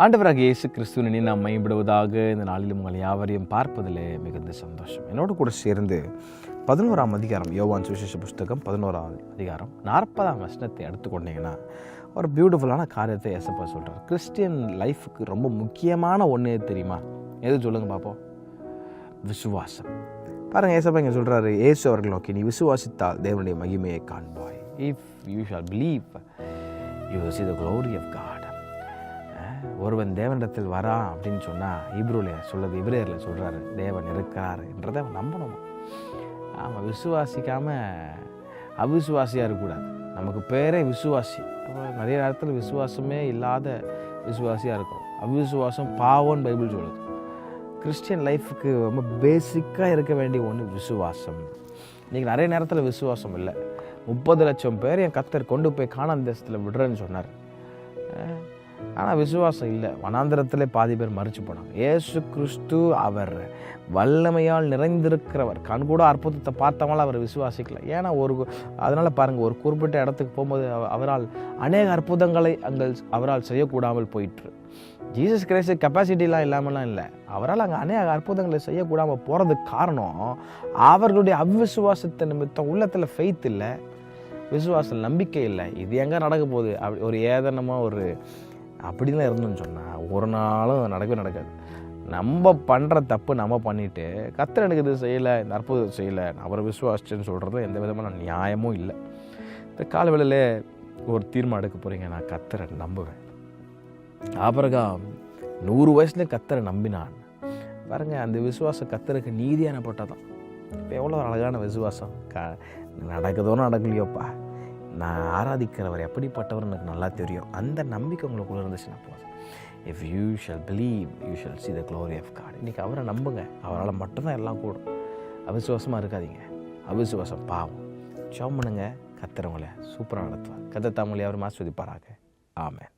ஆண்டவராக இயேசு கிறிஸ்துவினை நாம் மையப்படுவதாக இந்த நாளிலும் உங்கள் யாவரையும் பார்ப்பதிலே மிகுந்த சந்தோஷம். என்னோடு கூட சேர்ந்து 11ஆம் அதிகாரம், யோவான் சுவிசேஷ புஸ்தகம் 11ஆம் அதிகாரம் 40ஆம் வசனத்தை எடுத்துக்கொண்டீங்கன்னா ஒரு பியூட்டிஃபுல்லான காரியத்தை ஏசப்பா சொல்கிறார். கிறிஸ்டியன் லைஃபுக்கு ரொம்ப முக்கியமான ஒன்று தெரியுமா? எது சொல்லுங்கள் பார்ப்போம். விசுவாசம். பாருங்கள், ஏசப்பா இங்கே சொல்கிறாரு, இயேசு அவர்கள் நோக்கி, நீ விசுவாசித்தால் தேவனுடைய மகிமையை காண்பாய். If you shawl believe you will see the glory of God. ஒருவன் தேவனிடத்தில் வரான் அப்படின்னு சொன்னால் இப்ரேயரில் சொல்கிறாரு, தேவன் இருக்கார் என்றதை அவன் நம்பணும். அவன் விசுவாசிக்காமல் அவிசுவாசியாக இருக்கக்கூடாது. நமக்கு பேரே விசுவாசி. நிறைய நேரத்தில் விசுவாசமே இல்லாத விசுவாசியாக இருக்கும். அவிசுவாசம் பாவம்னு பைபிள் சொல்லுது. கிறிஸ்டியன் லைஃபுக்கு ரொம்ப பேசிக்காக இருக்க வேண்டிய ஒன்று விசுவாசம். இன்றைக்கி நிறைய நேரத்தில் விசுவாசம் இல்லை. 30 லட்சம் பேர் என் கர்த்தர் கொண்டு போய் கானான் தேசத்தில் விடுறேன்னு சொன்னார். ஆனால் விசுவாசம் இல்லை. வனாந்திரத்திலே பாதி பேர் மறிச்சு போனாங்க. இயேசு கிறிஸ்து அவர் வல்லமையால் நிறைந்திருக்கிறவர். கண்கூட அற்புதத்தை பார்த்தவங்கள அவர் விசுவாசிக்கல. ஏன்னா அதனால் பாருங்கள், ஒரு குறிப்பிட்ட இடத்துக்கு போகும்போது அவரால் அநேக அற்புதங்களை அவரால் செய்யக்கூடாமல் போயிட்டு. ஜீசஸ் கிரைஸ்ட் கெப்பாசிட்டிலாம் இல்லாமலாம் இல்லை. அவரால் அங்கே அநேக அற்புதங்களை செய்யக்கூடாமல் போகிறதுக்கு காரணம் அவர்களுடைய அவ்விசுவாசத்தை நிமித்தம். உள்ளத்தில் ஃபெய்த் இல்லை, விசுவாசம் நம்பிக்கை இல்லை. இது எங்கே நடக்க போகுது அப்படி ஒரு ஏதனமாக அப்படிலாம் இருந்தோன்னு சொன்னால் ஒரு நாளும் நடக்காது. நம்ம பண்ணுற தப்பு நம்ம பண்ணிவிட்டு கர்த்தர் எனக்கு இது செய்யலை, இந்த அற்புதத்தை செய்யலை, அவரை விசுவாசிச்சேன்னு சொல்கிறது எந்த விதமான நியாயமும் இல்லை. இந்த காலவேளையில் ஒரு தீர்மானம் எடுக்க போகிறீங்க, நான் கர்த்தரை நம்புவேன். ஆபிரகாம் 100 வயசுலேயே கர்த்தரை நம்பினான். பாருங்கள், அந்த விசுவாசம் கர்த்தருக்கு நீதியானப்பட்டதான். இப்போ எவ்வளோ அழகான விசுவாசம். நடக்குதோ நடக்கலையோப்பா, நான் ஆராதிக்கிறவர் எப்படிப்பட்டவர் எனக்கு நல்லா தெரியும். அந்த நம்பிக்கை உங்களுக்குள்ளே இருந்துச்சுன்னா போதும். If you shawl believe you shawl see the glory of God. இன்றைக்கி அவரை நம்புங்க. அவரால் மட்டும்தான் எல்லாம் கூடும். அவிசுவாசமாக இருக்காதீங்க. அவிசுவாசம் பாவம். ஜெபம் பண்ணுங்க. கர்த்தர் உங்களை சூப்பராக நடத்துவார். கர்த்தர் தாமே அவரை ஆசீர்வதிப்பாராக. ஆமென்.